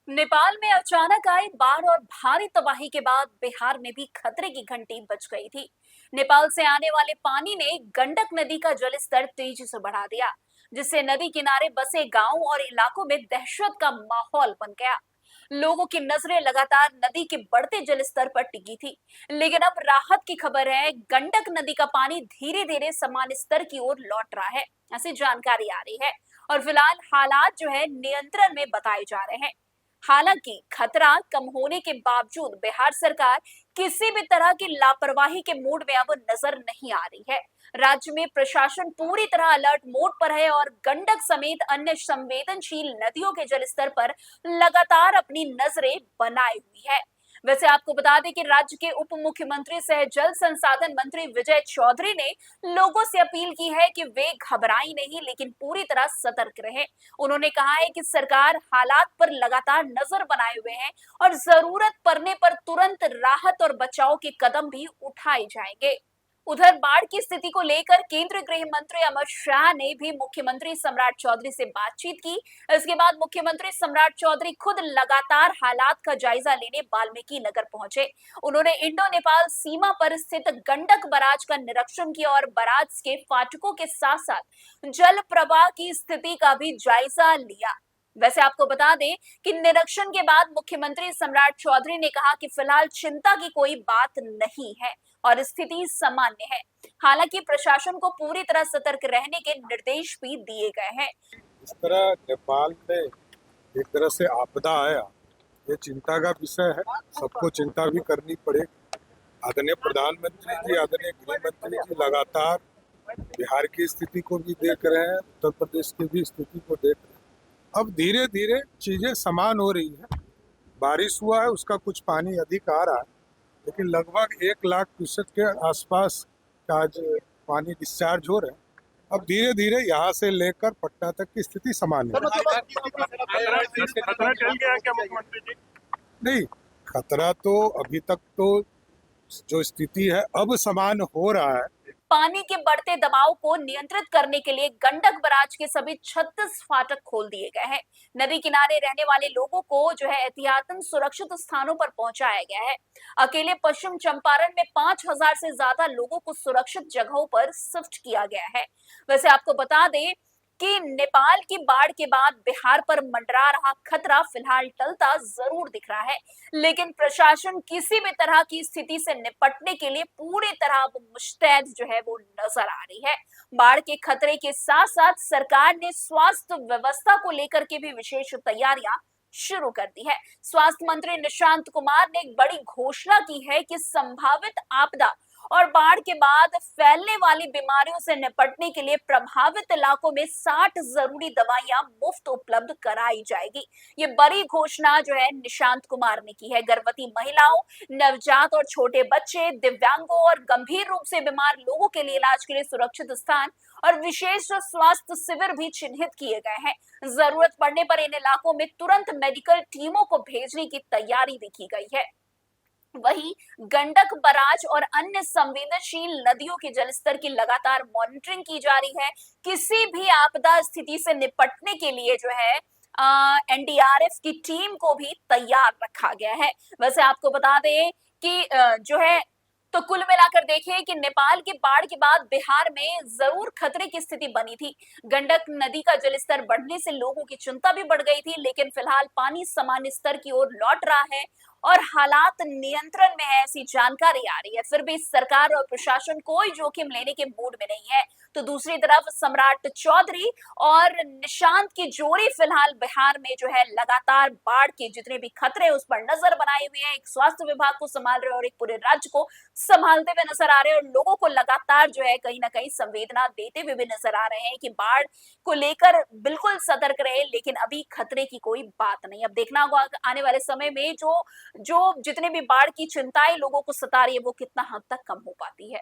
नेपाल में अचानक आई बाढ़ और भारी तबाही के बाद बिहार में भी खतरे की घंटी बज गई थी। नेपाल से आने वाले पानी ने गंडक नदी का जलस्तर तेजी से बढ़ा दिया, जिससे नदी किनारे बसे गांव और इलाकों में दहशत का माहौल बन गया। लोगों की नजरें लगातार नदी के बढ़ते जलस्तर पर टिकी थी, लेकिन अब राहत की खबर है। गंडक नदी का पानी धीरे धीरे सामान्य स्तर की ओर लौट रहा है, ऐसी जानकारी आ रही है। और फिलहाल हालात जो है नियंत्रण में बताए जा रहे हैं। हालांकि खतरा कम होने के बावजूद बिहार सरकार किसी भी तरह की लापरवाही के मूड में अब नजर नहीं आ रही है। राज्य में प्रशासन पूरी तरह अलर्ट मोड पर है और गंडक समेत अन्य संवेदनशील नदियों के जलस्तर पर लगातार अपनी नजरें बनाए हुई है। वैसे आपको बता दें कि राज्य के उप मुख्यमंत्री सह जल संसाधन मंत्री विजय चौधरी ने लोगों से अपील की है कि वे घबराएं नहीं, लेकिन पूरी तरह सतर्क रहें। उन्होंने कहा है कि सरकार हालात पर लगातार नजर बनाए हुए है और जरूरत पड़ने पर तुरंत राहत और बचाव के कदम भी उठाए जाएंगे। उधर बाढ़ की स्थिति को लेकर केंद्रीय गृह मंत्री अमित शाह ने भी मुख्यमंत्री सम्राट चौधरी से बातचीत की। इसके बाद मुख्यमंत्री सम्राट चौधरी खुद लगातार हालात का जायजा लेने वाल्मीकि नगर पहुंचे। उन्होंने इंडो नेपाल सीमा पर स्थित गंडक बराज का निरीक्षण किया और बराज के फाटकों के साथ साथ जल प्रवाह की स्थिति का भी जायजा लिया। वैसे आपको बता दें कि निरीक्षण के बाद मुख्यमंत्री सम्राट चौधरी ने कहा कि फिलहाल चिंता की कोई बात नहीं है और स्थिति सामान्य है। हालांकि प्रशासन को पूरी तरह सतर्क रहने के निर्देश भी दिए गए हैं। इस तरह नेपाल में एक तरह से आपदा आया, ये चिंता का विषय है। सबको चिंता भी करनी पड़ेगी। आदरणीय प्रधानमंत्री जी, आदरणीय गृह मंत्री जी लगातार बिहार की स्थिति को भी देख रहे हैं, उत्तर प्रदेश की भी स्थिति को देख रहे हैं। अब धीरे धीरे चीजें समान हो रही है। बारिश हुआ है, उसका कुछ पानी अधिक आ रहा है, लेकिन लगभग 1 लाख क्यूसेक के आसपास का आज पानी डिस्चार्ज हो रहे हैं। अब धीरे धीरे यहाँ से लेकर पटना तक की स्थिति सामान्य है। खतरा टल गया क्या मुख्यमंत्री जी? नहीं, खतरा तो अभी तक तो जो स्थिति है अब समान हो रहा है। पानी के बढ़ते दबाव को नियंत्रित करने के लिए गंडक बराज के सभी 36 फाटक खोल दिए गए हैं। नदी किनारे रहने वाले लोगों को जो है एहतियातन सुरक्षित स्थानों पर पहुंचाया गया है। अकेले पश्चिम चंपारण में 5000 से ज्यादा लोगों को सुरक्षित जगहों पर शिफ्ट किया गया है। वैसे आपको बता दें कि नेपाल की बाढ़ के बाद बिहार पर मंडरा रहा खतरा फिलहाल टलता जरूर दिख रहा है, लेकिन प्रशासन किसी भी तरह की स्थिति से निपटने के लिए पूरी तरह मुस्तैद जो है वो नजर आ रही है। बाढ़ के खतरे के साथ साथ सरकार ने स्वास्थ्य व्यवस्था को लेकर के भी विशेष तैयारियां शुरू कर दी है। स्वास्थ्य मंत्री निशांत कुमार ने एक बड़ी घोषणा की है कि संभावित आपदा और बाढ़ के बाद फैलने वाली बीमारियों से निपटने के लिए प्रभावित इलाकों में 60 जरूरी दवाइयां मुफ्त उपलब्ध कराई जाएगी। ये बड़ी घोषणा जो है निशांत कुमार ने की है। गर्भवती महिलाओं, नवजात और छोटे बच्चे, दिव्यांगों और गंभीर रूप से बीमार लोगों के लिए इलाज के लिए सुरक्षित स्थान और विशेष स्वास्थ्य शिविर भी चिन्हित किए गए हैं। जरूरत पड़ने पर इन इलाकों में तुरंत मेडिकल टीमों को भेजने की तैयारी भी की गई है। वहीं गंडक बराज और अन्य संवेदनशील नदियों के जलस्तर की लगातार मॉनिटरिंग की जा रही है। किसी भी आपदा स्थिति से निपटने के लिए जो है एनडीआरएफ की टीम को भी तैयार रखा गया है। वैसे आपको बता दें कि जो है तो कुल मिलाकर देखिए कि नेपाल की बाढ़ के बाद बिहार में जरूर खतरे की स्थिति बनी थी। गंडक नदी का जलस्तर बढ़ने से लोगों की चिंता भी बढ़ गई थी, लेकिन फिलहाल पानी सामान्य स्तर की ओर लौट रहा है और हालात नियंत्रण में है, ऐसी जानकारी आ रही है। फिर भी सरकार और प्रशासन कोई जोखिम लेने के मूड में नहीं है। तो दूसरी तरफ सम्राट चौधरी और निशांत की जोड़ी फिलहाल बिहार में जो है लगातार बाढ़ के जितने भी खतरे उस पर नजर बनाए हुए हैं। एक स्वास्थ्य विभाग को संभाल रहे और एक पूरे राज्य को संभालते हुए नजर आ रहे हैं और लोगों को लगातार जो है कहीं ना कहीं संवेदना देते हुए भी नजर आ रहे हैं कि बाढ़ को लेकर बिल्कुल सतर्क रहे, लेकिन अभी खतरे की कोई बात नहीं। अब देखना होगा आने वाले समय में जो जो जितने भी बाढ़ की चिंताएं लोगों को सता रही है वो कितना हद तक कम हो पाती है।